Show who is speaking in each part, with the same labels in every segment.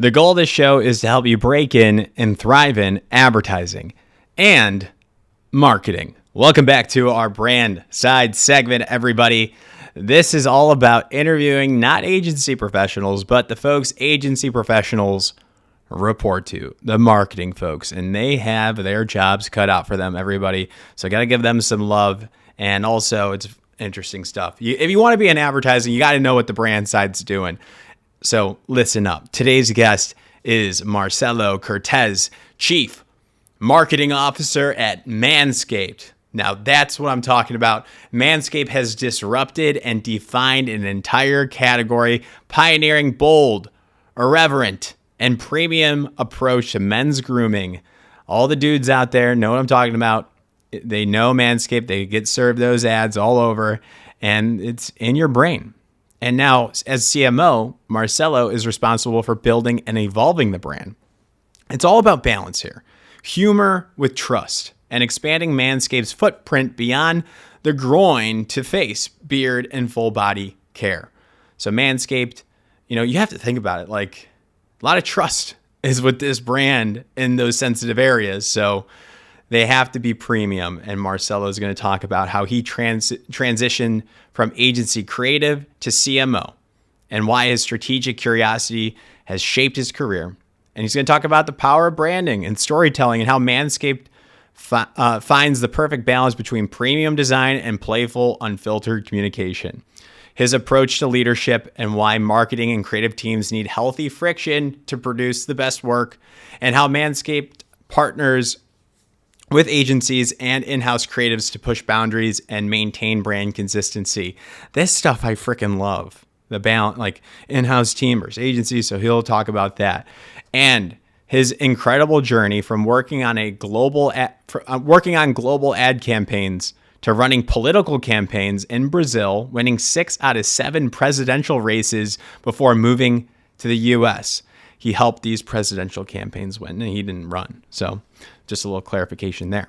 Speaker 1: The goal of this show is to help you break in and thrive in advertising and marketing. Welcome back to our brand side segment, everybody. This is all about interviewing not agency professionals, but the folks agency professionals report to, the marketing folks, and they have their jobs cut out for them, everybody. So I got to give them some love. And also, it's interesting stuff. If you want to be in advertising, you got to know what the brand side's doing. So listen up. Today's guest is Marcelo Kertesz, Chief Marketing Officer at Manscaped. Now that's what I'm talking about. Manscaped has disrupted and defined an entire category, pioneering bold, irreverent, and premium approach to men's grooming. All the dudes out there know what I'm talking about. They know Manscaped. They get served those ads all over, and it's in your brain. And now, as CMO, Marcelo is responsible for building and evolving the brand. It's all about balance here. Humor with trust, and expanding Manscaped's footprint beyond the groin to face, beard, and full body care. So Manscaped, you have to think about it. Like, a lot of trust is with this brand in those sensitive areas. So they have to be premium. And Marcelo is going to talk about how he transitioned from agency creative to CMO and why his strategic curiosity has shaped his career. And he's going to talk about the power of branding and storytelling and how Manscaped finds the perfect balance between premium design and playful, unfiltered communication. His approach to leadership and why marketing and creative teams need healthy friction to produce the best work, and how Manscaped partners with agencies and in-house creatives to push boundaries and maintain brand consistency. This stuff I freaking love. The balance, like in-house team versus agency. So he'll talk about that. And his incredible journey from working on global ad campaigns to running political campaigns in Brazil, winning 6 out of 7 presidential races before moving to the U.S. He helped these presidential campaigns win, and he didn't run. So just a little clarification there.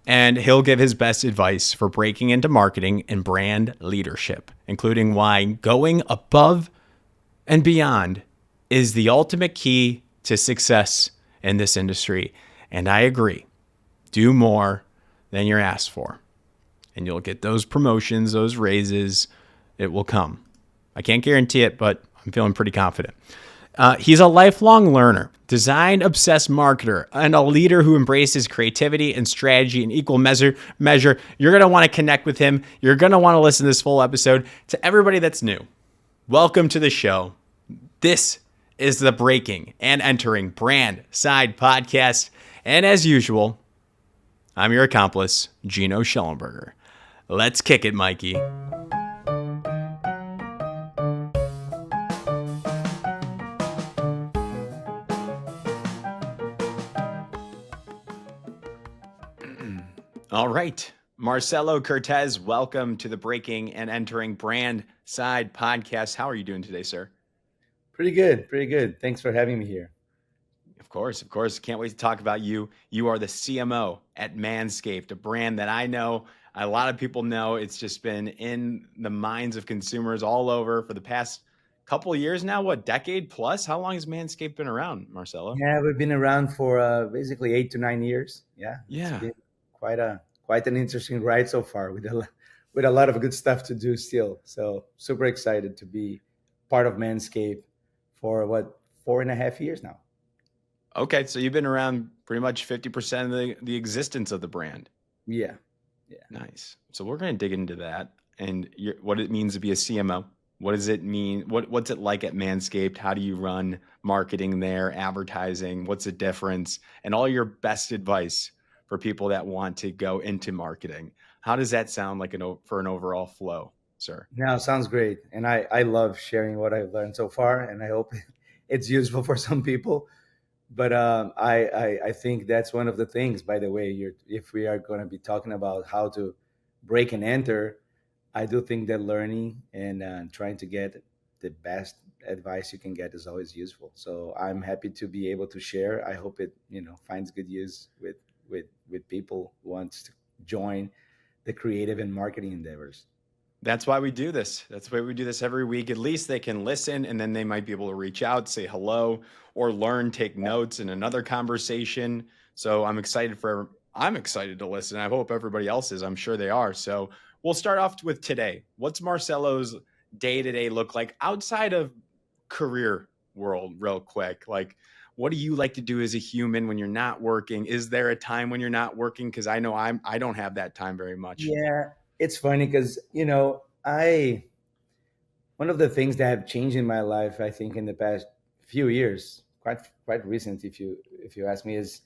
Speaker 1: And he'll give his best advice for breaking into marketing and brand leadership, including why going above and beyond is the ultimate key to success in this industry. And I agree. Do more than you're asked for, and you'll get those promotions, those raises. It will come. I can't guarantee it, but I'm feeling pretty confident. He's a lifelong learner, design-obsessed marketer, and a leader who embraces creativity and strategy in equal measure. You're going to want to connect with him. You're going to want to listen to this full episode. To everybody that's new, welcome to the show. This is the Breaking and Entering Brand Side podcast. And as usual, I'm your accomplice, Gino Schellenberger. Let's kick it, Mikey. All right. Marcelo Kertesz, welcome to the Breaking and Entering Brand Side podcast. How are you doing today, sir?
Speaker 2: Pretty good. Thanks for having me here.
Speaker 1: Of course. Can't wait to talk about you. You are the CMO at Manscaped, a brand that I know a lot of people know. It's just been in the minds of consumers all over for the past couple of years now. What, decade plus? How long has Manscaped been around, Marcelo?
Speaker 2: Yeah, we've been around for basically 8 to 9 years. Yeah. It's been quite an interesting ride so far with a lot of good stuff to do still. So super excited to be part of Manscaped for 4.5 years now.
Speaker 1: Okay, so you've been around pretty much 50% of the existence of the brand.
Speaker 2: Yeah.
Speaker 1: Nice. So we're going to dig into that and what it means to be a CMO. What does it mean? What's it like at Manscaped? How do you run marketing there, advertising? What's the difference? And all your best advice for people that want to go into marketing. How does that sound like for an overall flow, sir?
Speaker 2: No, sounds great. And I love sharing what I've learned so far, and I hope it's useful for some people. But I think that's one of the things, by the way, if we are going to be talking about how to break and enter, I do think that learning and trying to get the best advice you can get is always useful. So I'm happy to be able to share. I hope it finds good use with people who want to join the creative and marketing endeavors.
Speaker 1: That's why we do this. That's why we do this every week. At least they can listen and then they might be able to reach out, say hello, or learn, take notes in another conversation. So I'm excited to listen. I hope everybody else is. I'm sure they are. So we'll start off with today. What's Marcelo's day-to-day look like outside of career world real quick? Like what do you like to do as a human when you're not working? Is there a time when you're not working? Because I know I don't have that time very much.
Speaker 2: Yeah, it's funny because I one of the things that have changed in my life, I think, in the past few years, quite recent, if you ask me, is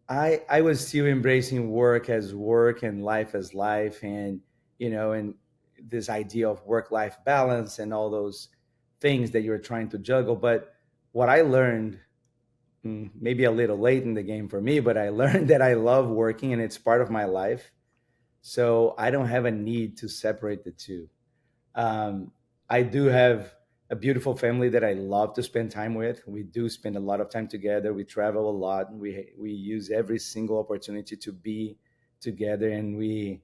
Speaker 2: I was still embracing work as work and life as life, and this idea of work life balance and all those things that you're trying to juggle. But what I learned, maybe a little late in the game for me, but I learned that I love working and it's part of my life. So I don't have a need to separate the two. Um, I do have a beautiful family that I love to spend time with. We do spend a lot of time together. We travel a lot. We use every single opportunity to be together, and we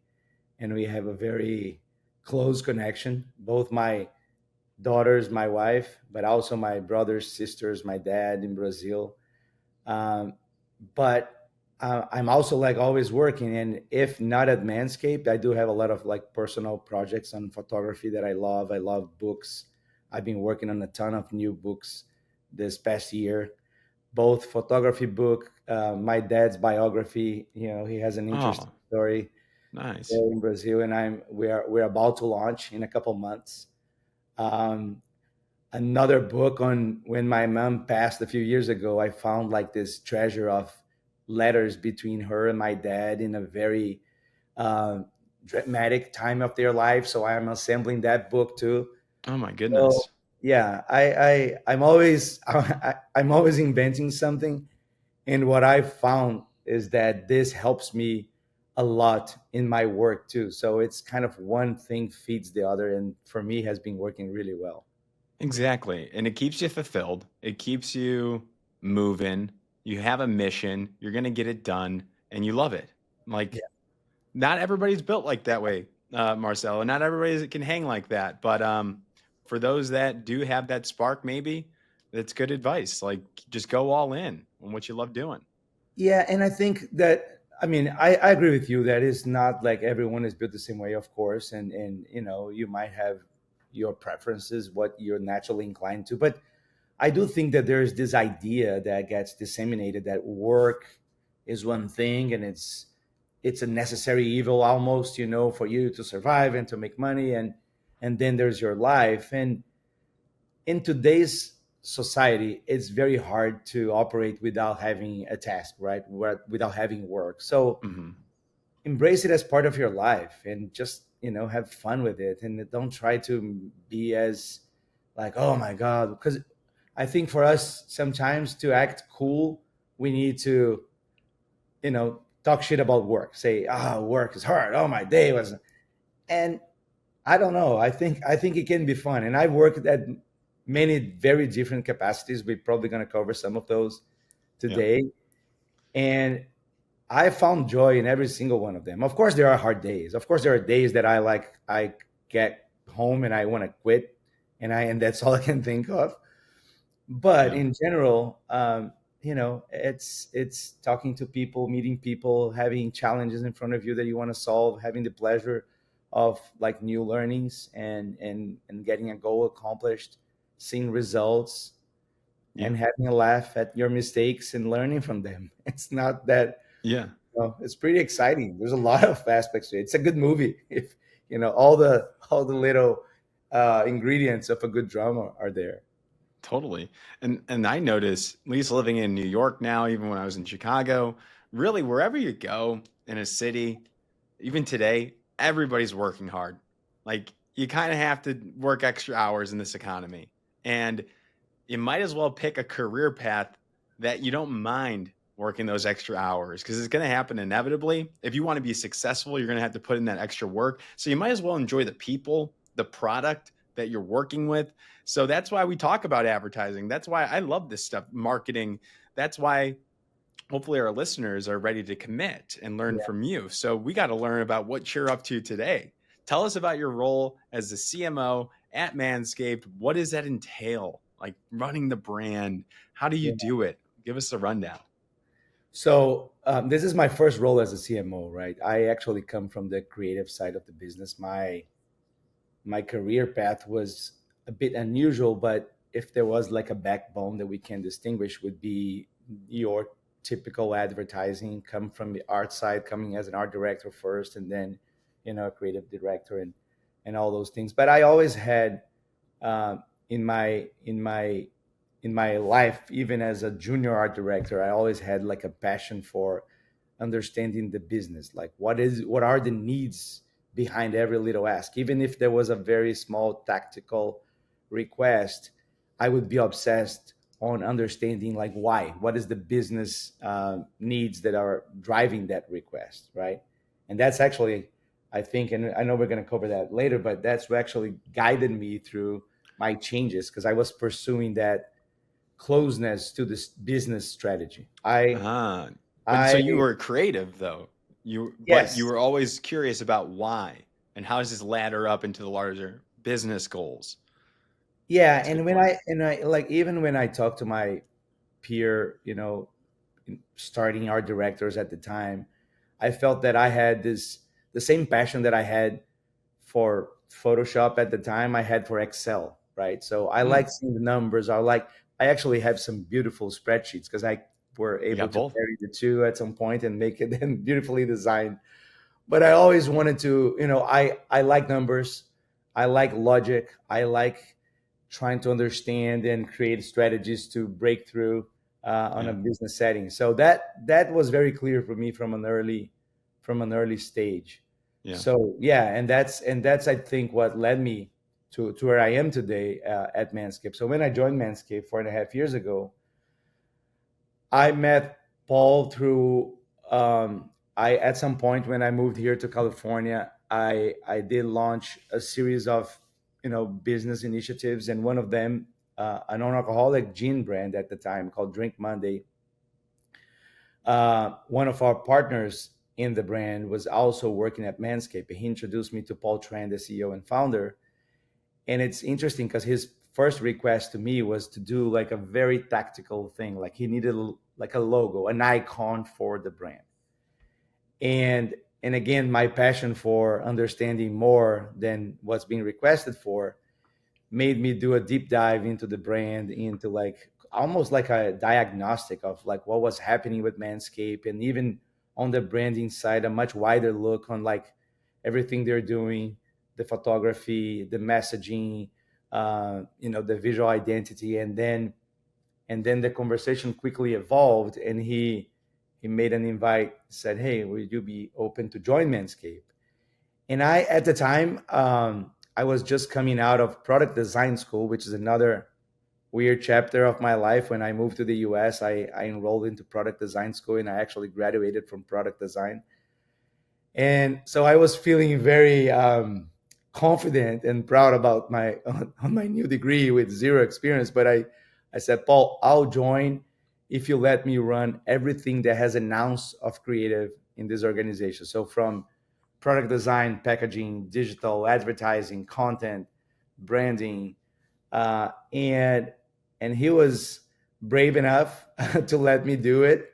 Speaker 2: have a very close connection. Both my daughters, my wife, but also my brothers, sisters, my dad in Brazil. Um, but I'm also like always working, and if not at Manscaped, I do have a lot of like personal projects on photography that I love. I love books. I've been working on a ton of new books this past year, both photography book, my dad's biography. He has an interesting
Speaker 1: Oh,
Speaker 2: story
Speaker 1: nice.
Speaker 2: there in Brazil, and we're about to launch in a couple months. Um, Another book on when my mom passed a few years ago. I found like this treasure of letters between her and my dad in a very uh, dramatic time of their life. So I am assembling that book too.
Speaker 1: Oh my
Speaker 2: So
Speaker 1: goodness.
Speaker 2: yeah, I'm always I'm always inventing something, and what I found is that this helps me a lot in my work too. So it's kind of one thing feeds the other, and for me has been working really well.
Speaker 1: Exactly. And it keeps you fulfilled. It keeps you moving. You have a mission. You're going to get it done and you love it. Like, not everybody's built like that way, Marcelo. Not everybody can hang like that. But for those that do have that spark, maybe that's good advice. Like, just go all in on what you love doing.
Speaker 2: Yeah, and I think that I mean I agree with you that it's not like everyone is built the same way, of course, and you might have your preferences, what you're naturally inclined to, but I do think that there's this idea that gets disseminated that work is one thing and it's a necessary evil almost, for you to survive and to make money, and then there's your life. And in today's society, it's very hard to operate without having a task, right? Without having work. So
Speaker 1: Hmm.
Speaker 2: embrace it as part of your life and just, have fun with it. And don't try to be as like, oh my God. Because I think for us, sometimes to act cool, we need to, talk shit about work. Say, work is hard. Oh, my day was. And I don't know. I think it can be fun, and I've worked at many very different capacities. We're probably going to cover some of those
Speaker 1: Yeah.
Speaker 2: today, and I found joy in every single one of them. Of course, there are hard days. Of course, there are days that I get home and I want to quit, and that's all I can think of. But
Speaker 1: Yeah.
Speaker 2: in general, it's talking to people, meeting people, having challenges in front of you that you want to solve, having the pleasure of like new learnings and getting a goal accomplished, seeing results,
Speaker 1: Yeah.
Speaker 2: and having a laugh at your mistakes and learning from them. It's not that,
Speaker 1: Yeah.
Speaker 2: it's pretty exciting. There's a lot of aspects to it. It's a good movie if all the little ingredients of a good drama are there.
Speaker 1: Totally. And I notice, at least living in New York now, even when I was in Chicago, really wherever you go in a city, even today, everybody's working hard. Like you kind of have to work extra hours in this economy. And you might as well pick a career path that you don't mind working those extra hours because it's going to happen inevitably. If you want to be successful, you're going to have to put in that extra work. So you might as well enjoy the people, the product that you're working with. So that's why we talk about advertising. That's why I love this stuff, marketing. That's why hopefully our listeners are ready to commit and learn from you. So we got to learn about what you're up to today. Tell us about your role as the CMO at Manscaped. What does that entail? Like running the brand? How do you
Speaker 2: Yeah.
Speaker 1: do it? Give us a rundown.
Speaker 2: So this is my first role as a CMO, right? I actually come from the creative side of the business. My career path was a bit unusual, but if there was like a backbone that we can distinguish, would be your typical advertising, come from the art side, coming as an art director first, and then a creative director and all those things. But I always had uh, in my life, even as a junior art director, I always had like a passion for understanding the business, like what are the needs behind every little ask. Even if there was a very small tactical request, I would be obsessed on understanding like why, what is the business needs that are driving that request, right? And that's actually, I think, and I know we're going to cover that later, but that's what actually guided me through my changes, because I was pursuing that closeness to this business strategy.
Speaker 1: Ah, but so
Speaker 2: I
Speaker 1: you were creative though. But you
Speaker 2: Yes.
Speaker 1: were always curious about why and how does this ladder up into the larger business goals?
Speaker 2: Yeah,
Speaker 1: That's a
Speaker 2: and
Speaker 1: good
Speaker 2: when
Speaker 1: point.
Speaker 2: I like, even when I talk to my peer, starting art directors at the time, I felt that I had the same passion that I had for Photoshop at the time I had for Excel, right? So I
Speaker 1: Hmm.
Speaker 2: like seeing the numbers. I actually have some beautiful spreadsheets because I were
Speaker 1: You
Speaker 2: able
Speaker 1: got
Speaker 2: to
Speaker 1: both.
Speaker 2: marry the two at some point and make it then beautifully designed. But I always wanted to, I like numbers, I like logic, I like trying to understand and create strategies to break through on a
Speaker 1: Yeah.
Speaker 2: business setting. So that was very clear for me from an early stage.
Speaker 1: Yeah.
Speaker 2: So yeah, and that's I think what led me to where I am today at Manscaped. So when I joined Manscaped 4.5 years ago, I met Paul through I at some point when I moved here to California, I did launch a series of business initiatives, and one of them, a non-alcoholic gin brand at the time called Drink Monday. One of our partners in the brand was also working at Manscaped. He introduced me to Paul Tran, the CEO and founder, and it's interesting because his first request to me was to do like a very tactical thing, like he needed like a logo, an icon for the brand. And again, my passion for understanding more than what's being requested for made me do a deep dive into the brand, into like almost like a diagnostic of like what was happening with Manscaped, and even on the branding side, a much wider look on like everything they're doing, the photography, the messaging, the visual identity. And then the conversation quickly evolved, and he made an invite, said, "Hey, would you be open to join Manscaped?" And I, at the time, I was just coming out of product design school, which is another weird chapter of my life. When I moved to the US, I enrolled into product design school, and I actually graduated from product design. And so I was feeling very confident and proud about my on my new degree with zero experience. But I said, Paul, I'll join if you let me run everything that has an ounce of creative in this organization. So from product design, packaging, digital, advertising, content, branding, and he was brave enough to let me do it.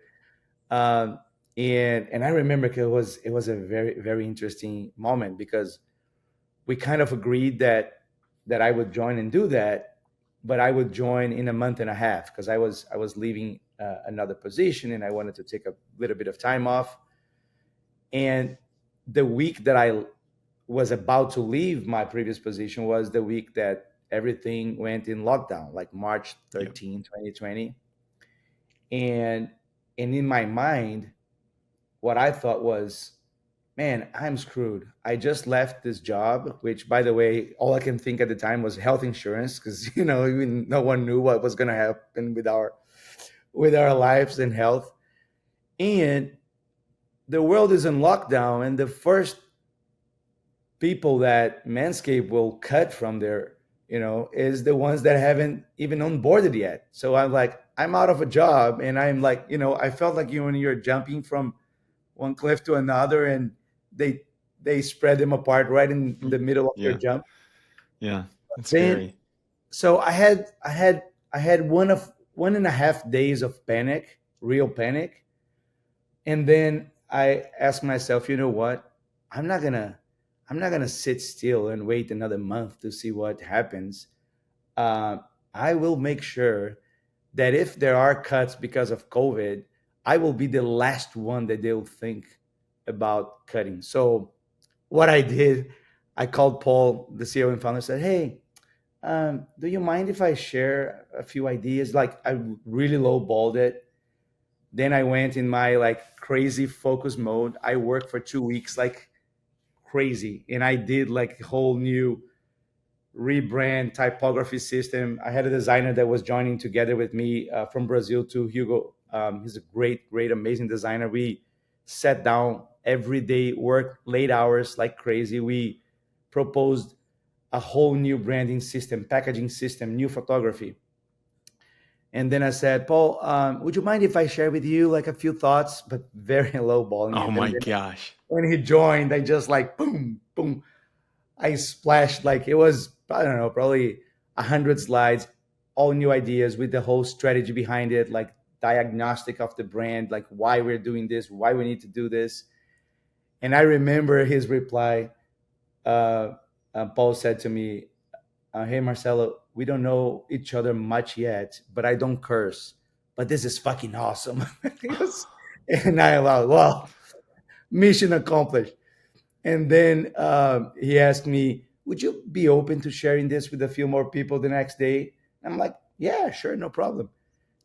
Speaker 2: Um, and I remember it was a very very interesting moment, because we kind of agreed that I would join and do that, but I would join in a month and a half, because I was leaving another position, and I wanted to take a little bit of time off. And the week that I was about to leave my previous position was the week that everything went in lockdown, like March
Speaker 1: Yep.
Speaker 2: 13, 2020. And in my mind, what I thought was, man, I'm screwed. I just left this job, which, by the way, all I can think at the time was health insurance, because even no one knew what was going to happen with our lives and health. And the world is in lockdown, and the first people that Manscaped will cut from there, is the ones that haven't even onboarded yet. So I'm like, I'm out of a job, and I'm like, I felt like when you're jumping from one cliff to another, and they they spread them apart right in the middle of their
Speaker 1: Yeah.
Speaker 2: jump.
Speaker 1: Yeah. That's
Speaker 2: Then
Speaker 1: scary.
Speaker 2: so I had 1.5 days of panic, real panic. And then I asked myself, you know what? I'm not gonna I'm not gonna sit still and wait another month to see what happens. Uh, I will make sure that if there are cuts because of COVID, I will be the last one that they'll think about cutting. So what I did, I called Paul, the CEO and founder, said, "Hey, do you mind if I share a few ideas?" Like I really lowballed it. Then I went in my like crazy focus mode. I worked for 2 weeks like crazy, and I did like a whole new rebrand typography system. I had a designer that was joining together with me from Brazil to Hugo. He's a great, great, amazing designer. We sat down every day, worked late hours like crazy. We proposed a whole new branding system, packaging system, new photography. And then I said, Paul, would you mind if I share with you like a few thoughts, but very low balling
Speaker 1: Oh
Speaker 2: it?
Speaker 1: my
Speaker 2: And then
Speaker 1: gosh.
Speaker 2: when he joined, I just like boom, boom. I splashed like it was, I don't know, probably 100 slides, all new ideas with the whole strategy behind it, like diagnostic of the brand, like why we're doing this, why we need to do this. And I remember his reply. Uh, Paul said to me, "Hey Marcelo, we don't know each other much yet, but I don't curse. But this is fucking awesome." He was- and I allowed, well, mission accomplished. And then he asked me, "Would you be open to sharing this with a few more people the next day?" I'm like, "Yeah, sure, no problem."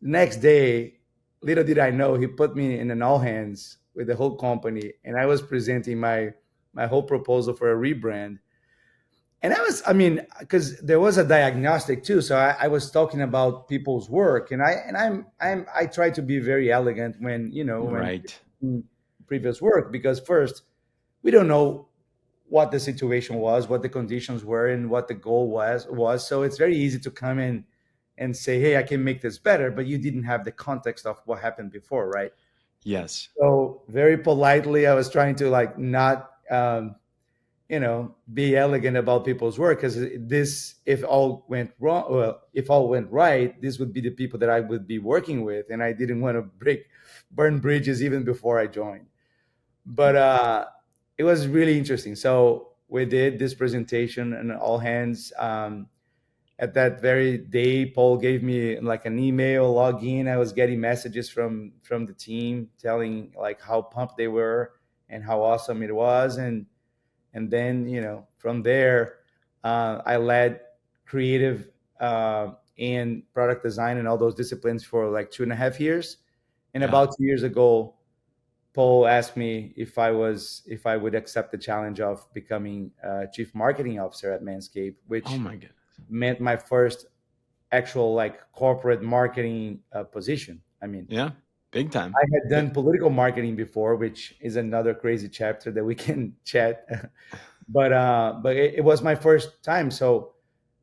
Speaker 2: The next day, little did I know, he put me in an all hands with the whole company, and I was presenting my whole proposal for a rebrand. And I mean, because there was a diagnostic too, so I was talking about people's work, and I try to be very elegant when when
Speaker 1: Right.
Speaker 2: previous work, because first we don't know what the situation was, what the conditions were, and what the goal was. So it's very easy to come in and say, "Hey, I can make this better," but you didn't have the context of what happened before, right?
Speaker 1: Yes.
Speaker 2: So very politely, I was trying to like not be elegant about people's work, because this, if all went wrong, well, if all went right, this would be the people that I would be working with, and I didn't want to burn bridges even before I joined. But it was really interesting. So we did this presentation and all hands. At that very day, Paul gave me like an email login. I was getting messages from the team telling like how pumped they were and how awesome it was. And then from there, I led creative and product design and all those disciplines for like 2.5 years. And
Speaker 1: Yeah.
Speaker 2: about 2 years ago, Paul asked me if I would accept the challenge of becoming chief marketing officer at Manscaped,
Speaker 1: Oh
Speaker 2: which
Speaker 1: my goodness.
Speaker 2: meant my first actual like corporate marketing position. I mean,
Speaker 1: Yeah. Big time.
Speaker 2: I had done political marketing before, which is another crazy chapter that we can chat. But it was my first time, so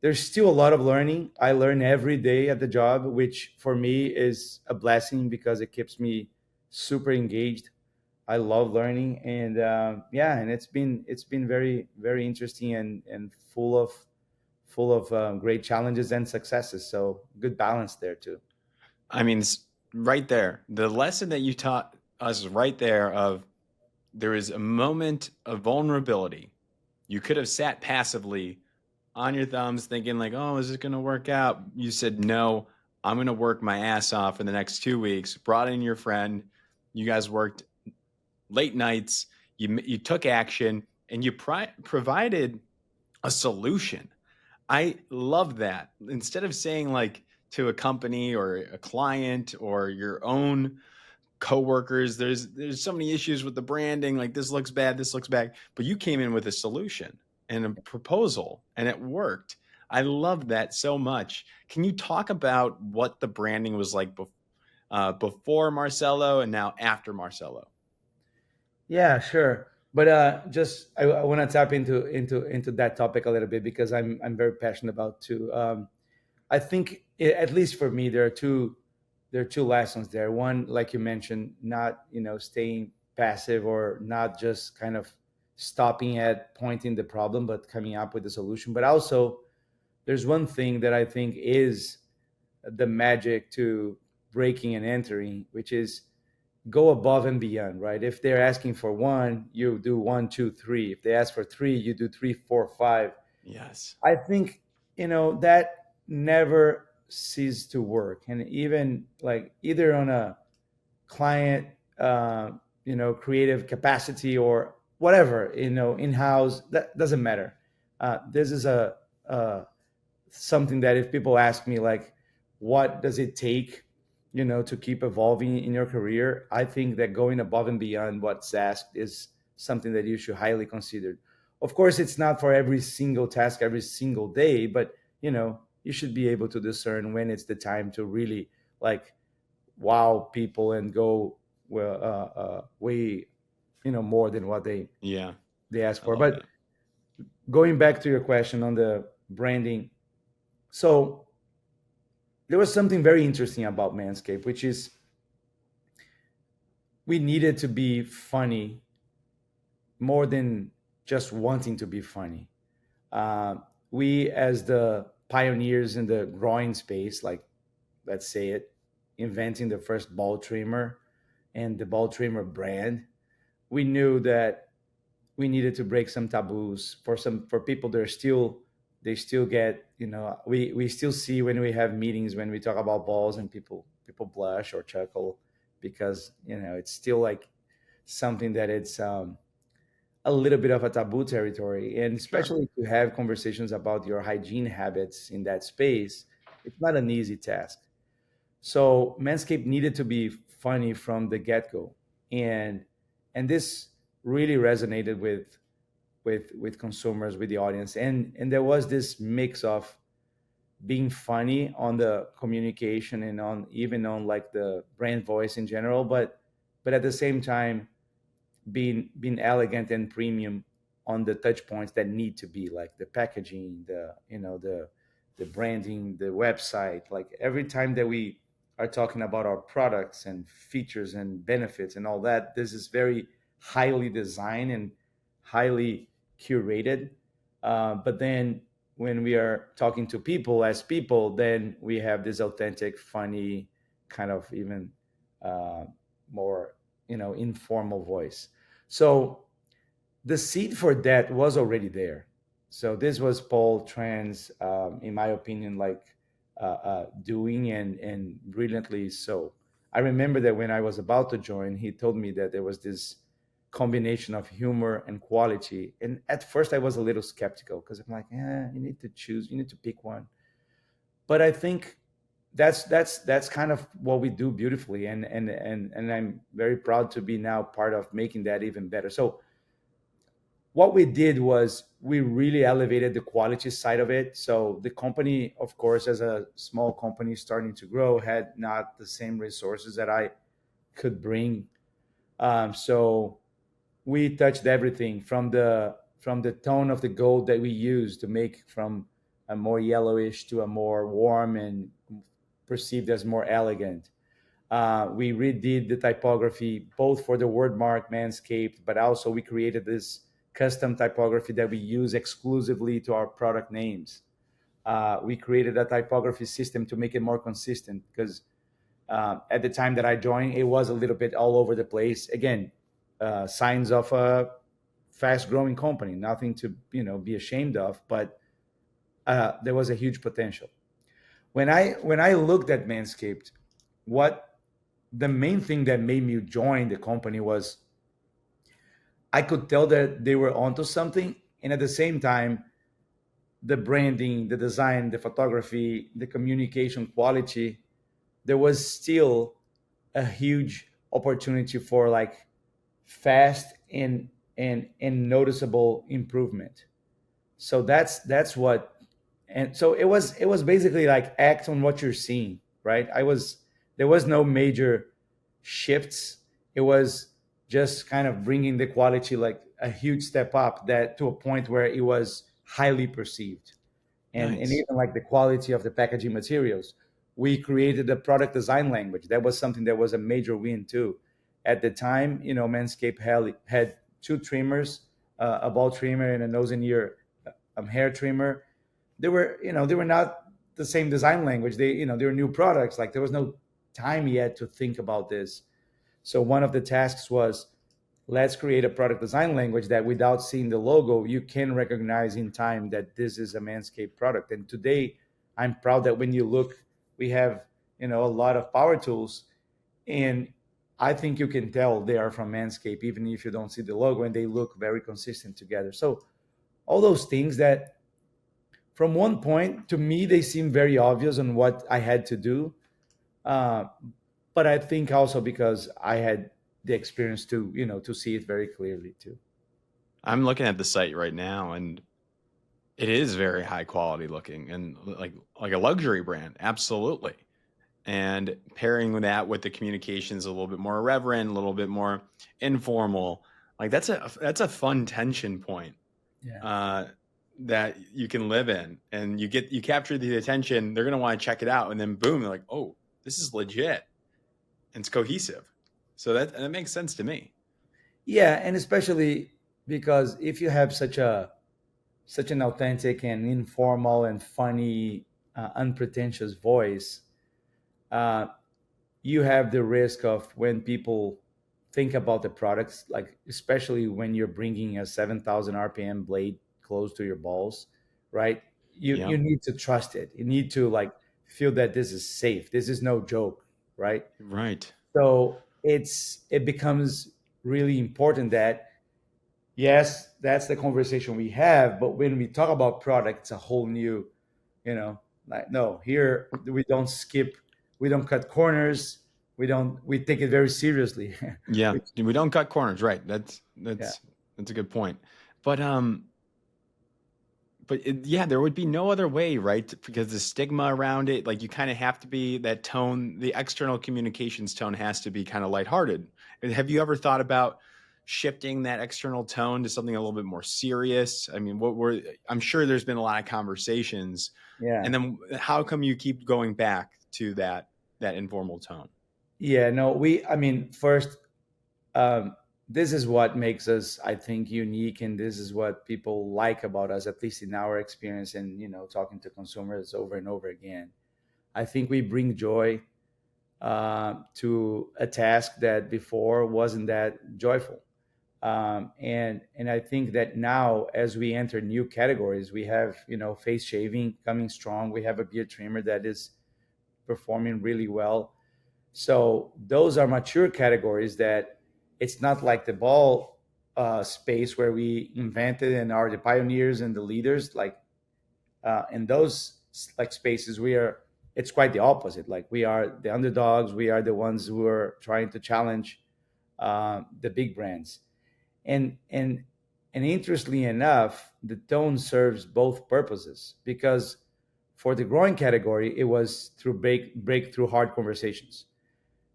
Speaker 2: there's still a lot of learning. I learn every day at the job, which for me is a blessing because it keeps me super engaged. I love learning, and yeah, and it's been very very interesting and full of great challenges and successes. So good balance there too.
Speaker 1: I mean, right there, the lesson that you taught us right there of there is a moment of vulnerability. You could have sat passively on your thumbs thinking like, oh, is this going to work out? You said, no, I'm going to work my ass off for the next 2 weeks. Brought in your friend. You guys worked late nights. You took action and you provided a solution. I love that. Instead of saying like to a company or a client or your own coworkers, there's so many issues with the branding, like this looks bad, this looks bad, but you came in with a solution and a proposal and it worked. I love that so much. Can you talk about what the branding was like before Marcelo and now after Marcelo?
Speaker 2: Yeah, sure. But just I want to tap into that topic a little bit because I'm very passionate about too. I think at least for me, there are two lessons there. One, like you mentioned, not staying passive or not just kind of stopping at pointing the problem, but coming up with a solution. But also, there's one thing that I think is the magic to breaking and entering, which is go above and beyond, right? If they're asking for one, you do one, two, three. If they ask for three, you do three, four, five.
Speaker 1: Yes.
Speaker 2: I think, that never ceases to work. And even like either on a client, creative capacity or whatever, in house, that doesn't matter. This is a something that if people ask me like, what does it take, to keep evolving in your career, I think that going above and beyond what's asked is something that you should highly consider. Of course, it's not for every single task every single day, but you should be able to discern when it's the time to really like wow people and go well way more than what
Speaker 1: Yeah.
Speaker 2: they ask
Speaker 1: I
Speaker 2: for.
Speaker 1: love
Speaker 2: But
Speaker 1: that.
Speaker 2: going back to your question on the branding, so there was something very interesting about Manscaped, which is we needed to be funny more than just wanting to be funny. Uh, we, as the pioneers in the groin space, like let's say it, inventing the first ball trimmer and the ball trimmer brand, we knew that we needed to break some taboos for people that are still they still get we still see when we have meetings when we talk about balls and people blush or chuckle because it's still like something that it's a little bit of a taboo territory, and
Speaker 1: Sure.
Speaker 2: especially to have conversations about your hygiene habits in that space, it's not an easy task. So Manscaped needed to be funny from the get-go, and this really resonated with consumers, with the audience, and there was this mix of being funny on the communication and on even on like the brand voice in general, but at the same time being elegant and premium on the touch points that need to be like the packaging, the branding, the website. Like every time that we are talking about our products and features and benefits and all that, this is very highly designed and highly curated. But then when we are talking to people as people, then we have this authentic, funny, kind of even uh, more informal voice. So the seed for that was already there. So this was Paul Trans, in my opinion, like doing and brilliantly so. I remember that when I was about to join, he told me that there was this combination of humor and quality. And at first, I was a little skeptical because I'm like, you need to choose, you need to pick one. But I think that's kind of what we do beautifully, and I'm very proud to be now part of making that even better. So what we did was we really elevated the quality side of it. So the company, of course, as a small company starting to grow, had not the same resources that I could bring. So we touched everything from the tone of the gold that we use to make from a more yellowish to a more warm and perceived as more elegant. We redid the typography both for the word mark Manscaped, but also we created this custom typography that we use exclusively to our product names. We created a typography system to make it more consistent because at the time that I joined, it was a little bit all over the place. Again, signs of a fast-growing company, nothing to be ashamed of, but there was a huge potential. When I looked at Manscaped, what the main thing that made me join the company was I could tell that they were onto something, and at the same time, the branding, the design, the photography, the communication quality, there was still a huge opportunity for like fast and noticeable improvement. So that's what, and so it was basically like act on what you're seeing, right? There was no major shifts. It was just kind of bringing the quality like a huge step up, that to a point where it was highly perceived, and
Speaker 1: Nice.
Speaker 2: even like the quality of the packaging materials. We created a product design language. That was something that was a major win too. At the time, Manscaped had two trimmers, a ball trimmer and a nose and ear hair trimmer. They were not the same design language. They were new products. Like there was no time yet to think about this. So one of the tasks was, let's create a product design language that without seeing the logo, you can recognize in time that this is a Manscaped product. And today, I'm proud that when you look, we have a lot of power tools, and I think you can tell they are from Manscaped even if you don't see the logo, and they look very consistent together. So all those things that from one point to me they seem very obvious on what I had to do, uh, but I think also because I had the experience to see it very clearly too.
Speaker 1: I'm looking at the site right now, and it is very high quality looking and like a luxury brand, absolutely. And pairing that with the communications a little bit more irreverent, a little bit more informal, like that's a fun tension point
Speaker 2: Yeah.
Speaker 1: uh, that you can live in, and you capture the attention. They're gonna want to check it out, and then boom, they're like, oh, this is legit, and it's cohesive. So that makes sense to me.
Speaker 2: Yeah, and especially because if you have such an authentic and informal and funny, unpretentious voice, uh, you have the risk of when people think about the products, like especially when you're bringing a 7,000 RPM blade close to your balls, right? You
Speaker 1: Yeah,
Speaker 2: you need to trust it. You need to like feel that this is safe. This is no joke, right?
Speaker 1: right.
Speaker 2: So it becomes really important that yes, that's the conversation we have, but when we talk about product, it's a whole new, like no, here we don't skip, we don't cut corners, we take it very seriously.
Speaker 1: Yeah,
Speaker 2: We-
Speaker 1: we don't cut corners, right?
Speaker 2: yeah.
Speaker 1: That's a good point. But yeah, there would be no other way, right? Because the stigma around it, like you kind of have to be that tone, the external communications tone has to be kind of lighthearted. And have you ever thought about shifting that external tone to something a little bit more serious? I mean, I'm sure there's been a lot of conversations. And
Speaker 2: Yeah.
Speaker 1: then how come you keep going back to that informal tone?
Speaker 2: Yeah, no, I mean, first, um, this is what makes us, I think, unique, and this is what people like about us, at least in our experience, and talking to consumers over and over again. I think we bring joy to a task that before wasn't that joyful. And I think that now, as we enter new categories, we have face shaving coming strong. We have a beard trimmer that is performing really well. So those are mature categories that it's not like the ball space where we invented and are the pioneers and the leaders. Like in those like spaces, it's quite the opposite. Like we are the underdogs. We are the ones who are trying to challenge the big brands. And and and interestingly enough, the tone serves both purposes, because for the growing category it was through breakthrough hard conversations,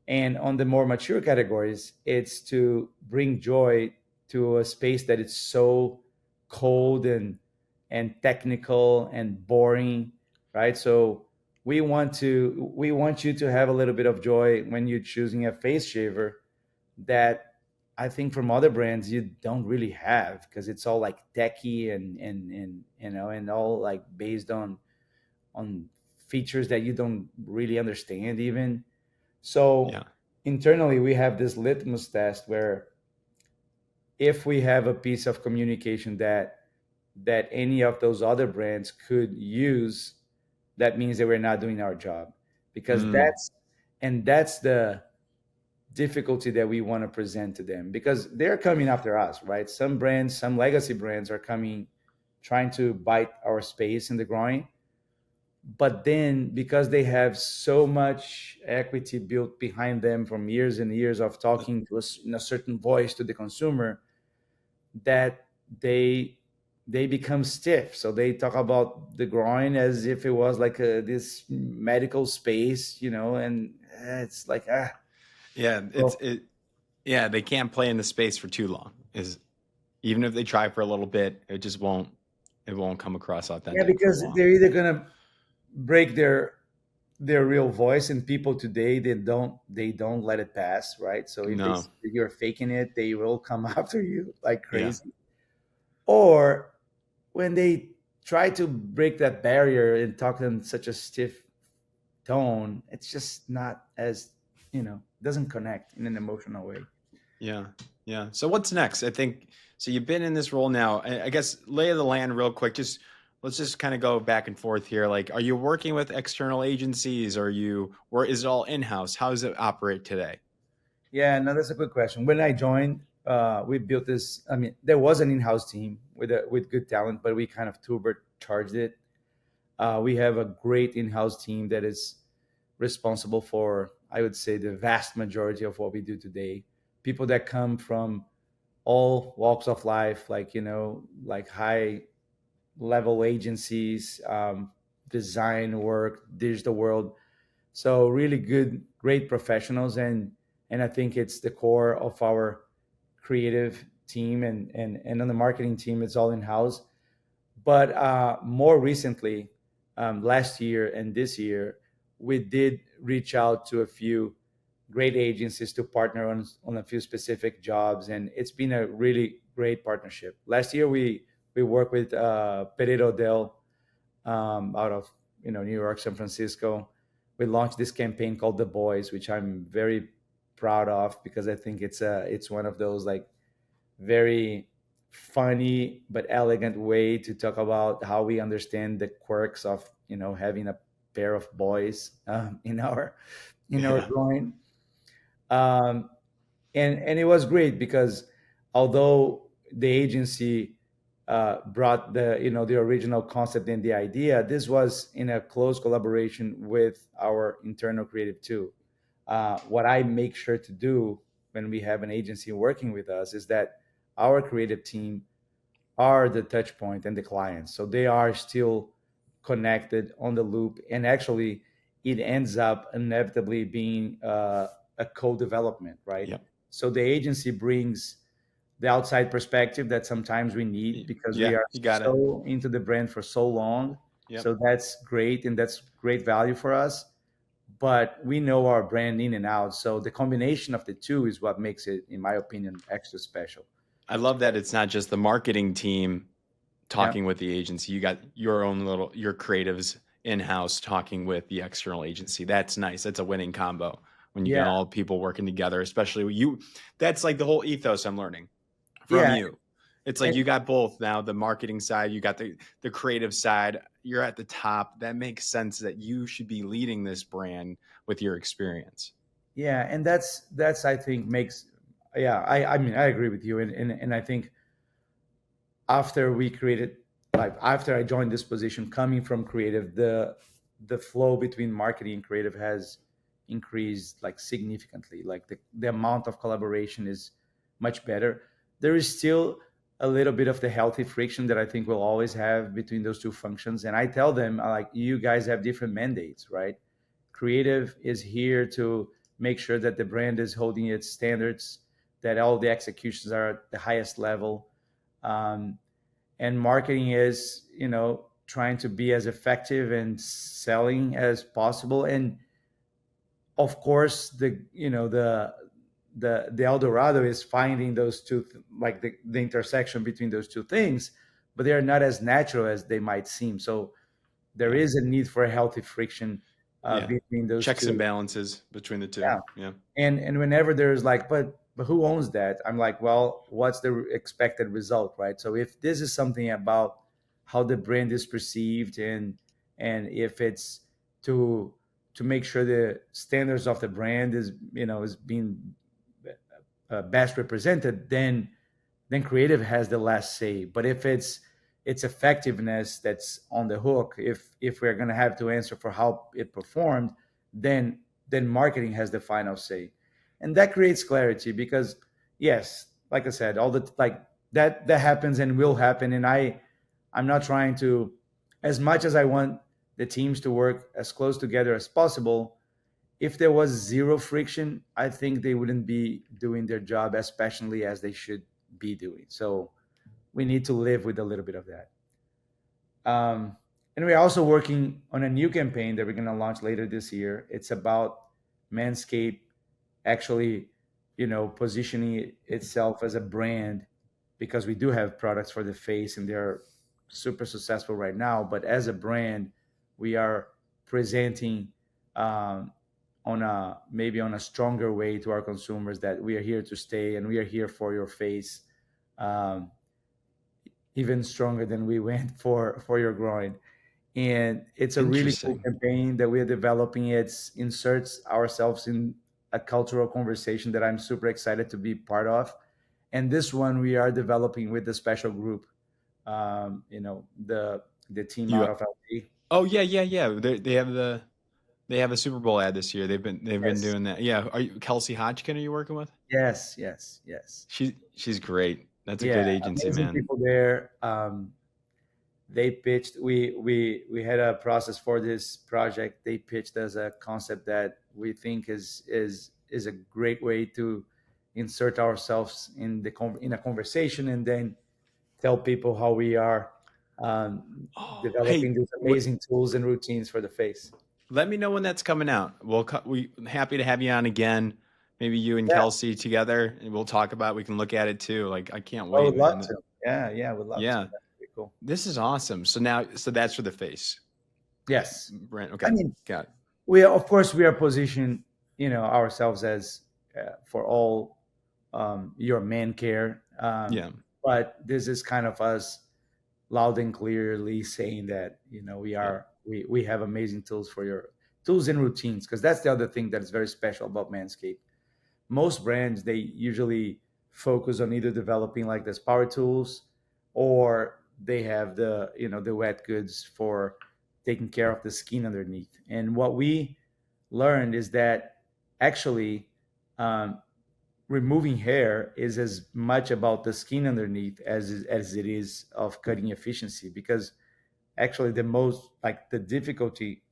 Speaker 2: and on the more mature categories it's to bring joy to a space that is so cold and technical and boring, right? So we want you to have a little bit of joy when you're choosing a face shaver that I think from other brands you don't really have, because it's all like techy and and all like based on features that you don't really understand even. So
Speaker 1: Yeah.
Speaker 2: internally we have this litmus test where if we have a piece of communication that any of those other brands could use, that means that we're not doing our job, because
Speaker 1: Mm,
Speaker 2: that's the difficulty that we want to present to them, because they're coming after us, right? Some brands, some legacy brands are coming trying to bite our space in the groin, but then because they have so much equity built behind them from years and years of talking to us in a certain voice to the consumer, that they they become stiff. So they talk about the groin as if it was like this medical space, and it's like
Speaker 1: yeah,
Speaker 2: so
Speaker 1: yeah, they can't play in the space for too long. Is Even if they try for a little bit, it won't come across
Speaker 2: yeah,
Speaker 1: authentic for
Speaker 2: because
Speaker 1: long.
Speaker 2: they're either gonna break their real voice, and people today they don't let it pass, right? So if they
Speaker 1: No.
Speaker 2: see that you're faking it, they will come after you like
Speaker 1: Yeah.
Speaker 2: crazy. or when they try to break that barrier and talk in such a stiff tone, it's just not as, doesn't connect in an emotional way.
Speaker 1: Yeah. Yeah. So what's next? I think so. You've been in this role now. I guess lay of the land real quick. Just let's just kind of go back and forth here. Like, are you working with external agencies? Or is it all in house? How does it operate today?
Speaker 2: Yeah, no, that's a good question. When I joined, we built this. I mean, there was an in-house team with good talent, but we kind of turbocharged it. We have a great in-house team that is responsible for, I would say, the vast majority of what we do today. People that come from all walks of life, like like high level agencies, design work, digital world. So really good, great professionals, and I think it's the core of our creative team, and on the marketing team, it's all in house. But more recently, last year and this year, we did reach out to a few great agencies to partner on a few specific jobs, and it's been a really great partnership. Last year, we worked with Pereiro Del, out of New York, San Francisco. We launched this campaign called The Boys, which I'm very proud of because I think it's one of those like very funny but elegant way to talk about how we understand the quirks of having a pair of boys in our
Speaker 1: Yeah.
Speaker 2: groin. Um, and it was great because although the agency brought the original concept and the idea, this was in a close collaboration with our internal creative too. What I make sure to do when we have an agency working with us is that our creative team are the touch point and the clients, so they are still connected on the loop, and actually it ends up inevitably being a co-development, right?
Speaker 1: Yep.
Speaker 2: So the agency brings the outside perspective that sometimes we need because we
Speaker 1: Yeah.
Speaker 2: are
Speaker 1: You got it.
Speaker 2: so into the brand for so long.
Speaker 1: Yep.
Speaker 2: So that's great, and that's great value for us, but we know our brand in and out, so the combination of the two is what makes it, in my opinion, extra special.
Speaker 1: I love that it's not just the marketing team
Speaker 2: Yeah,
Speaker 1: talking with the agency. You got your creatives in house talking with the external agency. That's nice. That's a winning combo when you
Speaker 2: yeah,
Speaker 1: got all people working together, especially you. That's like the whole ethos I'm learning from
Speaker 2: yeah.
Speaker 1: you. It's like
Speaker 2: And
Speaker 1: you got both now, the marketing side, you got the creative side. You're at the top. That makes sense that you should be leading this brand with your experience.
Speaker 2: yeah, and that's I think makes, yeah, I mean, I agree with you, and I think after we created, like after I joined this position coming from creative, the flow between marketing and creative has increased like significantly. Like the amount of collaboration is much better. There is still a little bit of the healthy friction that I think we'll always have between those two functions, and I tell them, I like, you guys have different mandates, right? Creative is here to make sure that the brand is holding its standards, that all the executions are at the highest level. um, and marketing is trying to be as effective and selling as possible. And of course, the El Dorado is finding those two, like the intersection between those two things, but they are not as natural as they might seem. So there
Speaker 1: Yeah.
Speaker 2: is a need for a healthy friction
Speaker 1: Yeah.
Speaker 2: between those
Speaker 1: Checks and
Speaker 2: two.
Speaker 1: balances between the two.
Speaker 2: Yeah.
Speaker 1: Yeah.
Speaker 2: And whenever there's like, but who owns that, I'm like, well, what's the expected result, right? So if this is something about how the brand is perceived, and if it's to to make sure the standards of the brand is being best represented, then creative has the last say. But if it's effectiveness that's on the hook, if we're going to have to answer for how it performed, then marketing has the final say. And that creates clarity because, yes, like I said, all the like that happens and will happen. And I'm not trying to, as much as I want the teams to work as close together as possible, if there was zero friction, I think they wouldn't be doing their job as passionately as they should be doing. So we need to live with a little bit of that. And we're also working on a new campaign that we're going to launch later this year. It's about Manscaped actually, positioning itself as a brand because we do have products for the face and they're super successful right now. But as a brand, we are presenting um, on a maybe on a stronger way to our consumers that we are here to stay and we are here for your face, um, even stronger than we went for your groin. And it's a really cool
Speaker 1: Interesting.
Speaker 2: campaign that we are developing. It's inserts ourselves in a cultural conversation that I'm super excited to be part of. And this one we are developing with a special group, the team out
Speaker 1: You
Speaker 2: of LA.
Speaker 1: Oh yeah, yeah, yeah. They have a Super Bowl ad this year. They've been
Speaker 2: Yes,
Speaker 1: doing that. Yeah. Are you Kelsey Hodgkin? Are you working with?
Speaker 2: yes, yes, yes.
Speaker 1: She's great. That's a
Speaker 2: Yeah,
Speaker 1: good agency,
Speaker 2: amazing
Speaker 1: man.
Speaker 2: people there. They pitched. We had a process for this project. They pitched as a concept that we think is a great way to insert ourselves in in a conversation and then tell people how we are
Speaker 1: Oh,
Speaker 2: developing
Speaker 1: hey,
Speaker 2: these amazing tools and routines for the face.
Speaker 1: let me know when that's coming out. We happy to have you on again. Maybe you and
Speaker 2: Yeah,
Speaker 1: Kelsey together, and we'll talk about. We can look at it too. Like I can't
Speaker 2: I
Speaker 1: wait,
Speaker 2: would love
Speaker 1: man.
Speaker 2: to. Yeah, yeah, I would love to.
Speaker 1: Yeah,
Speaker 2: That's pretty cool.
Speaker 1: this is awesome. So that's for the face,
Speaker 2: Yes,
Speaker 1: Brent.
Speaker 2: I
Speaker 1: Okay,
Speaker 2: mean,
Speaker 1: got it.
Speaker 2: we are, of course we are positioned, ourselves as for all your man care,
Speaker 1: Yeah,
Speaker 2: but this is kind of us loud and clearly saying that
Speaker 1: yeah.
Speaker 2: we have amazing tools for your tools and routines, because that's the other thing that is very special about Manscaped. Most brands, they usually focus on either developing like this power tools, or they have the wet goods for taking care of the skin underneath. And what we learned is that actually, um, removing hair is as much about the skin underneath as it is of cutting efficiency, because actually the most, like, the difficulty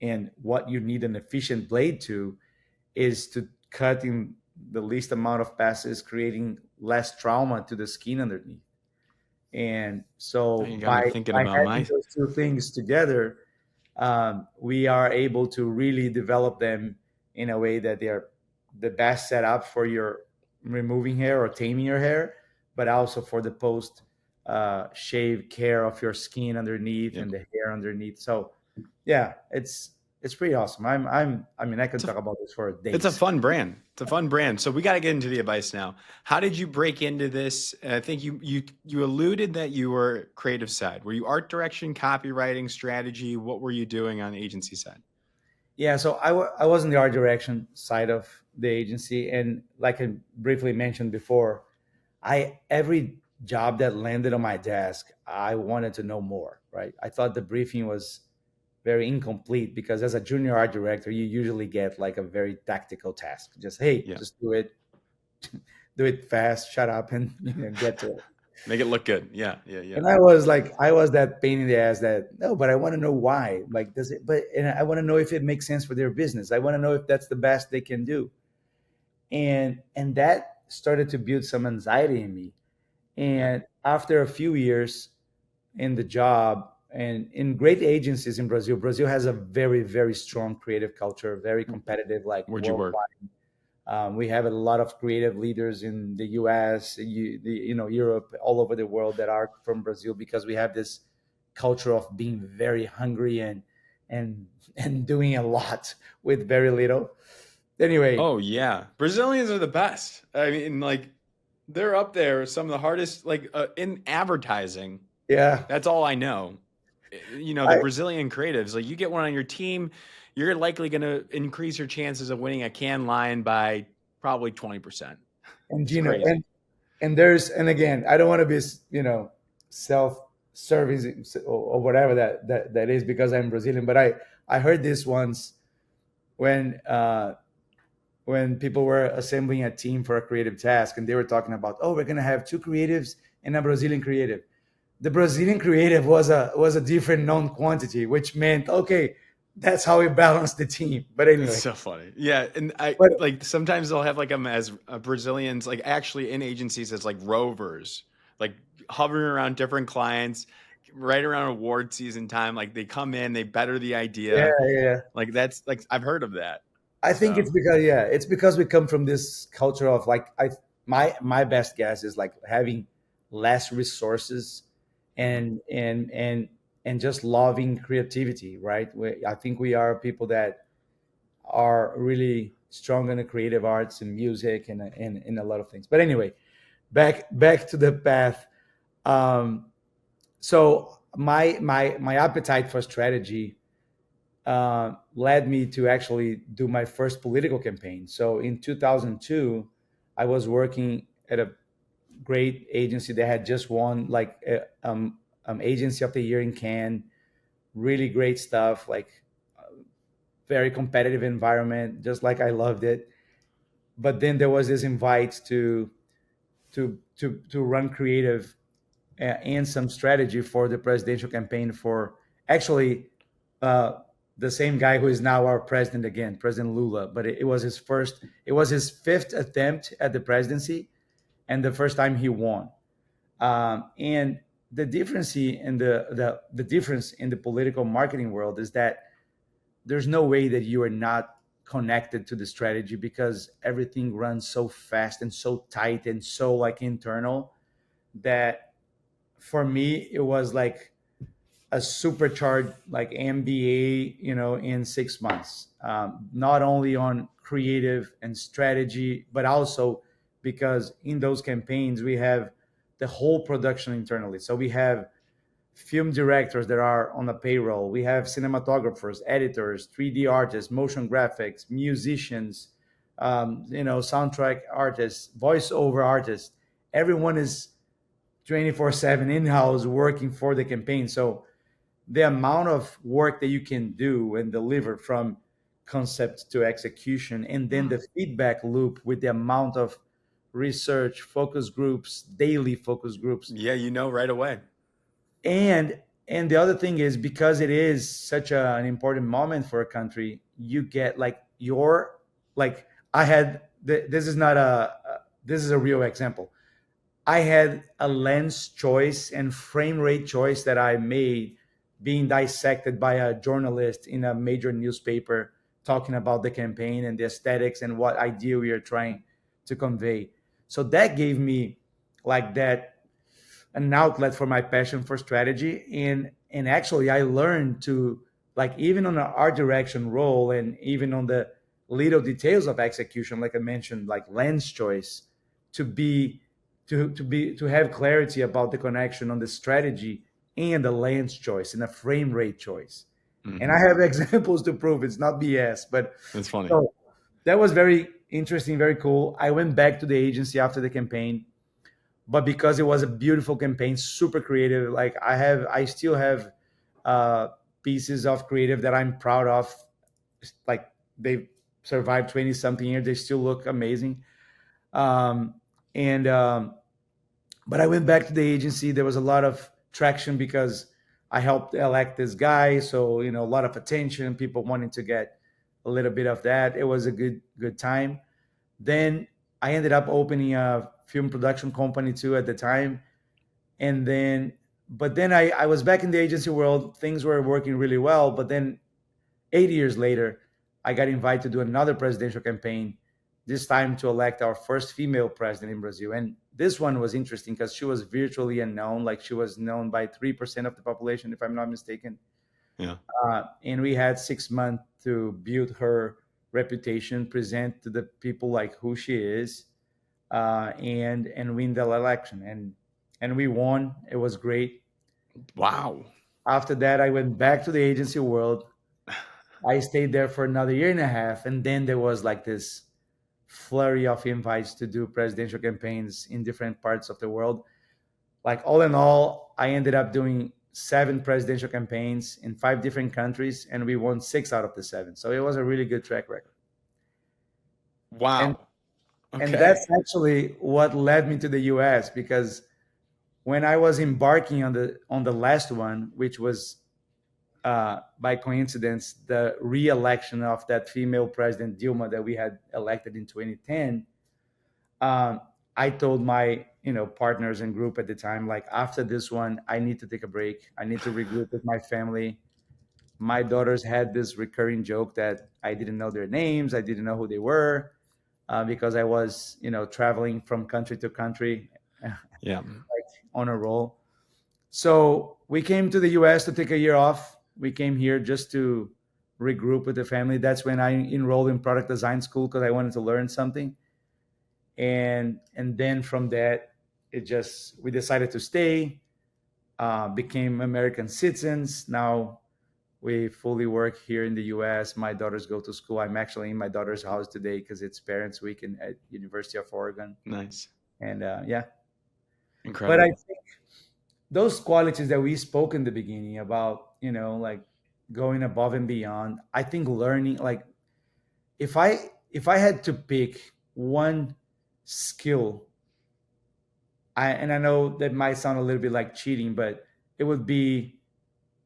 Speaker 2: and what you need an efficient blade to is to cut in the least amount of passes, creating less trauma to the skin underneath. And
Speaker 1: Now
Speaker 2: so
Speaker 1: you got me thinking
Speaker 2: by
Speaker 1: about
Speaker 2: having
Speaker 1: my.
Speaker 2: those two things together, we are able to really develop them in a way that they're the best setup for your removing hair or taming your hair, but also for the post shave care of your skin underneath
Speaker 1: Yep.
Speaker 2: and the hair underneath. So yeah, it's pretty awesome. I mean, I can
Speaker 1: It's a
Speaker 2: talk about this for
Speaker 1: It's a
Speaker 2: days.
Speaker 1: fun brand. It's a fun brand. So we got to get into the advice now. How did you break into this? I think you alluded that you were creative side. Were you art direction, copywriting, strategy? What were you doing on the agency side?
Speaker 2: Yeah, so I was in the art direction side of the agency, and like I briefly mentioned before, I every job that landed on my desk, I wanted to know more, right? I thought the briefing was very incomplete, because as a junior art director, you usually get like a very tactical task. Just, hey,
Speaker 1: Yeah.
Speaker 2: just do it fast, shut up, and get to it.
Speaker 1: Make it look good. Yeah, yeah, yeah.
Speaker 2: And I was that pain in the ass that, no, but I want to know why. Like, does it? But and I want to know if it makes sense for their business. I want to know if that's the best they can do. And that started to build some anxiety in me.
Speaker 1: Yeah.
Speaker 2: And after a few years in the job and in great agencies in Brazil, Brazil has a very, very strong creative culture, very competitive, like
Speaker 1: Where'd you work?
Speaker 2: worldwide. We have a lot of creative leaders in the U.S., Europe, all over the world that are from Brazil, because we have this culture of being very hungry and and doing a lot with very little. Anyway,
Speaker 1: Oh yeah. Brazilians are the best. I mean, like they're up there some of the hardest like in advertising.
Speaker 2: yeah,
Speaker 1: That's all I know. The
Speaker 2: I
Speaker 1: Brazilian creatives, like you get one on your team, you're likely going to increase your chances of winning a can line by probably 20%.
Speaker 2: and
Speaker 1: It's crazy.
Speaker 2: and again, I don't want to be self-serving or whatever that is, because I'm Brazilian, but I heard this once when when people were assembling a team for a creative task, and they were talking about, oh, we're going to have two creatives and a Brazilian creative. The Brazilian creative was a different known quantity, which meant, okay, that's how we balance the team. But
Speaker 1: It's
Speaker 2: anyway,
Speaker 1: so funny. Yeah, and I
Speaker 2: but
Speaker 1: like sometimes they'll have like them as Brazilians, like actually in agencies as like rovers, like hovering around different clients, right around award season time. Like they come in, they better the
Speaker 2: yeah,
Speaker 1: idea.
Speaker 2: yeah,
Speaker 1: Like that's like I've heard of that.
Speaker 2: I think
Speaker 1: So
Speaker 2: it's because we come from this culture of, like, my best guess is like having less resources, and just loving creativity, right? I think we are people that are really strong in the creative arts and music and a lot of things. But anyway, back to the path. Um, so my appetite for strategy led me to actually do my first political campaign. So in 2002, I was working at a great agency that had just won like agency of the year in Cannes. Really great stuff, like very competitive environment, just like I loved it. But then there was this invite to run creative and some strategy for the presidential campaign for actually uh, the same guy who is now our president again, President Lula. But it was his first, it was his fifth attempt at the presidency, and the first time he won. And the difference in the difference in the political marketing world is that there's no way that you are not connected to the strategy, because everything runs so fast and so tight and so like internal, that for me it was like a supercharged like MBA, in 6 months. Not only on creative and strategy, but also because in those campaigns we have the whole production internally. So we have film directors that are on the payroll. We have cinematographers, editors, 3D artists, motion graphics, musicians, soundtrack artists, voiceover artists. Everyone is 24/7 in-house working for the campaign. So the amount of work that you can do and deliver from concept to execution, and then the feedback loop with the amount of research, focus groups, daily focus groups.
Speaker 1: Yeah, right away.
Speaker 2: And the other thing is, because it is such an important moment for a country, you get like your like I had this is not this is a real example. I had a lens choice and frame rate choice that I made being dissected by a journalist in a major newspaper, talking about the campaign and the aesthetics and what idea we are trying to convey. So that gave me like that an outlet for my passion for strategy. And actually I learned to, like, even on an art direction role and even on the little details of execution, like I mentioned, like lens choice, to be to have clarity about the connection on the strategy and the lens choice and a frame rate choice. And I have examples to prove it's not BS. But
Speaker 1: That's funny.
Speaker 2: so that was very interesting, very cool. I went back to the agency after the campaign, but because it was a beautiful campaign, super creative, like I still have uh pieces of creative that I'm proud of. Like, they survived 20 something years, they still look amazing. Um and um but I went back to the agency. There was a lot of traction because I helped elect this guy, so a lot of attention, people wanting to get a little bit of that. It was a good time. Then I ended up opening a film production company too at the time. And then, but then I was back in the agency world. Things were working really well. But then 8 years later, I got invited to do another presidential campaign, this time to elect our first female president in Brazil. And this one was interesting because she was virtually unknown. Like, she was known by 3% of the population, if I'm not mistaken.
Speaker 1: Yeah.
Speaker 2: And we had 6 months to build her reputation, present to the people like who she is, and win the election. And we won. It was great.
Speaker 1: Wow.
Speaker 2: After that, I went back to the agency world. I stayed there for another year and a half, and then there was like this flurry of invites to do presidential campaigns in different parts of the world. Like, all in all, I ended up doing 7 presidential campaigns in 5 different countries, and we won 6 out of the 7. So it was a really good track record. And
Speaker 1: Wow.
Speaker 2: and
Speaker 1: Okay.
Speaker 2: that's actually what led me to the US, because when I was embarking on the last one, which was by coincidence the re-election of that female president Dilma that we had elected in 2010, um, I told my partners and group at the time, like, after this one, I need to take a break. I need to regroup with my family. My daughters had this recurring joke that I didn't know their names, I didn't know who they were, because I was traveling from country to country.
Speaker 1: Yeah.
Speaker 2: on a roll. So we came to the US to take a year off. We came here just to regroup with the family. That's when I enrolled in product design school because I wanted to learn something. And then from that, it just we decided to stay, became American citizens. Now we fully work here in the US. My daughters go to school. I'm actually in my daughter's house today because it's Parents Week at University of Oregon.
Speaker 1: Nice.
Speaker 2: And yeah, but I
Speaker 1: Incredible.
Speaker 2: think those qualities that we spoke in the beginning about, like going above and beyond. I think learning, like if I had to pick one skill, I know that might sound a little bit like cheating, but it would be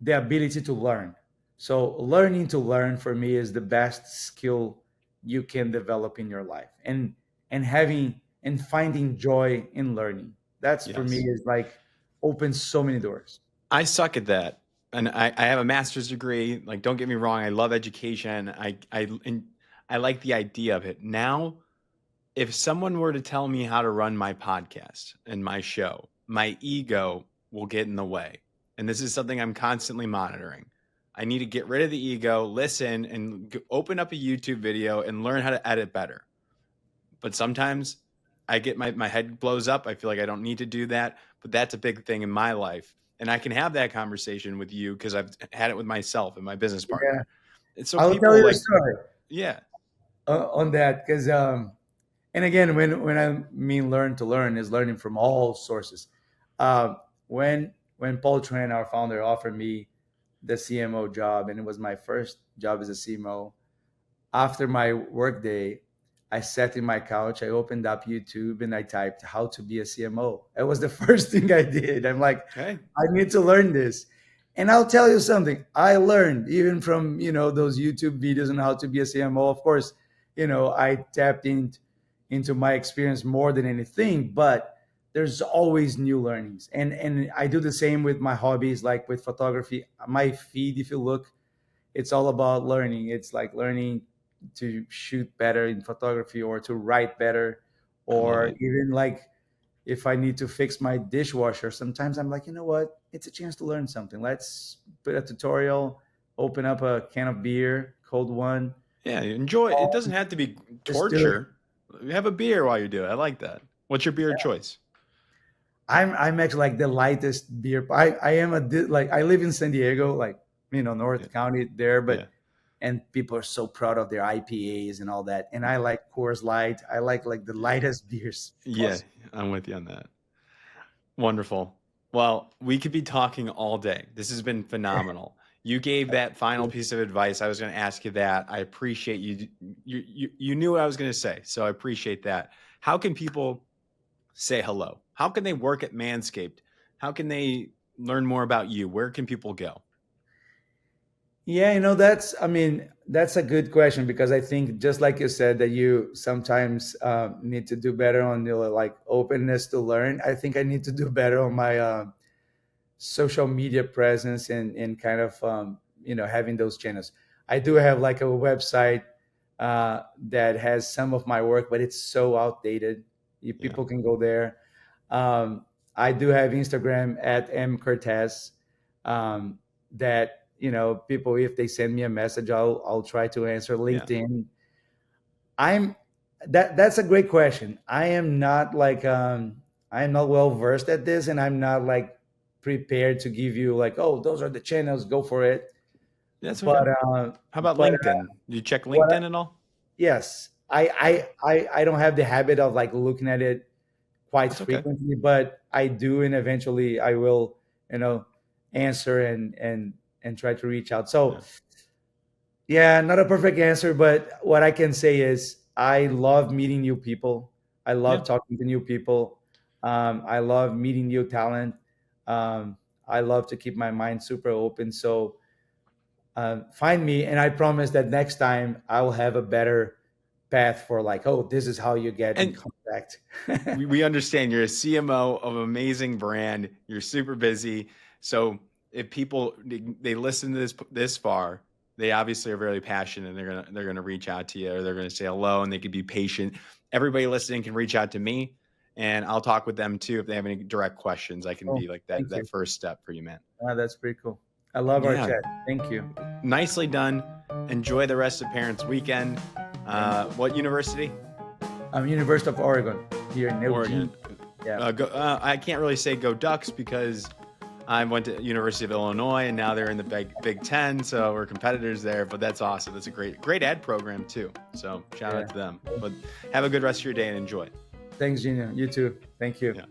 Speaker 2: the ability to learn. So learning to learn for me is the best skill you can develop in your life, and having and finding joy in learning. That's for me
Speaker 1: Yes.
Speaker 2: is like opens so many doors.
Speaker 1: I suck at that. And I have a master's degree. Like, don't get me wrong. I love education. And I like the idea of it. Now, if someone were to tell me how to run my podcast and my show, my ego will get in the way. And this is something I'm constantly monitoring. I need to get rid of the ego, listen, and open up a YouTube video and learn how to edit better. But sometimes I get my head blows up. I feel like I don't need to do that. But that's a big thing in my life. And I can have that conversation with you because I've had it with myself and my business
Speaker 2: Yeah,
Speaker 1: partner. And so
Speaker 2: I'll tell
Speaker 1: people
Speaker 2: you a
Speaker 1: like,
Speaker 2: story
Speaker 1: yeah,
Speaker 2: on that because and again, when I mean learn to learn is learning from all sources. Uh, when Paul Tran, our founder, offered me the CMO job, and it was my first job as a CMO. After my workday, I sat in my couch, I opened up YouTube, and I typed how to be a CMO. It was the first thing I did. I'm like,
Speaker 1: hey,
Speaker 2: I need to learn this. And I'll tell you something, I learned even from, those YouTube videos on how to be a CMO. Of course, I tapped into my experience more than anything, but there's always new learnings. And I do the same with my hobbies, like with photography. My feed, if you look, it's all about learning. It's like learning to shoot better in photography or to write better,
Speaker 1: I love
Speaker 2: or
Speaker 1: it.
Speaker 2: even like if I need to fix my dishwasher, sometimes I'm like, you know what? It's a chance to learn something. Let's put a tutorial, open up a can of beer, cold one,
Speaker 1: Yeah, enjoy. It doesn't have to be
Speaker 2: just do it.
Speaker 1: torture. Have a beer while you do it. I like that. What's your beer of choice?
Speaker 2: I'm actually like the lightest beer. I am like I live in San Diego, like
Speaker 1: Yeah,
Speaker 2: North County there,
Speaker 1: yeah,
Speaker 2: but and people are so proud of their IPAs and all that. And I like Coors Light. I like the lightest beers
Speaker 1: yeah.
Speaker 2: possible.
Speaker 1: I'm with you on that. Wonderful. Well, we could be talking all day. This has been phenomenal. You gave that final piece of advice. I was going to ask you that. I appreciate you. You knew what I was going to say, so I appreciate that. How can people say hello? How can they work at Manscaped? How can they learn more about you? Where can people go?
Speaker 2: Yeah, that's a good question because I think just like you said that you sometimes need to do better on your like openness to learn. I think I need to do better on my social media presence and kind of having those channels. I do have like a website that has some of my work, but it's so outdated. If
Speaker 1: Yeah,
Speaker 2: people can go there. Um, I do have Instagram at mkertesz. That people, if they send me a message, I'll try to answer.
Speaker 1: yeah.
Speaker 2: LinkedIn. I'm that's a great question. I am not well versed at this, and I'm not like prepared to give you like, oh, those are the channels, go for it.
Speaker 1: That's okay.
Speaker 2: But
Speaker 1: How about
Speaker 2: but
Speaker 1: LinkedIn? Do you check
Speaker 2: what
Speaker 1: LinkedIn at all?
Speaker 2: yes,
Speaker 1: Okay,
Speaker 2: I don't have the habit of like looking at it quite
Speaker 1: that's okay.
Speaker 2: frequently, but I do, and eventually I will, you know, answer and try to reach out. So
Speaker 1: Yeah,
Speaker 2: yeah, not a perfect answer, but what I can say is I love meeting new people. I
Speaker 1: yeah.
Speaker 2: love talking to new people. I love meeting new talent. Um, I love to keep my mind super open. So find me, and I promise that next time I will have a better path for like, oh, this is how you get in
Speaker 1: And
Speaker 2: contact.
Speaker 1: we understand you're a CMO of an amazing brand. You're super busy. So if people they listen to this far, they obviously are very passionate. And they're gonna reach out to you, or they're gonna say hello, and they could be patient. Everybody listening can reach out to me, and I'll talk with them too if they have any direct questions. I can
Speaker 2: Oh,
Speaker 1: be like
Speaker 2: thank you.
Speaker 1: that first step for you, man.
Speaker 2: That's pretty cool. I love our
Speaker 1: Yeah.
Speaker 2: chat. Thank you.
Speaker 1: Nicely done. Enjoy the rest of Parents Weekend. What university?
Speaker 2: University of Oregon here in
Speaker 1: Oregon.
Speaker 2: Yeah.
Speaker 1: I can't really say go Ducks because I went to University of Illinois and now they're in the Big Ten, so we're competitors there. But that's awesome. That's a great ad program too. So shout out to them. But have a good rest of your day and enjoy.
Speaker 2: Thanks, Gino. You too. Thank you.
Speaker 1: Yeah.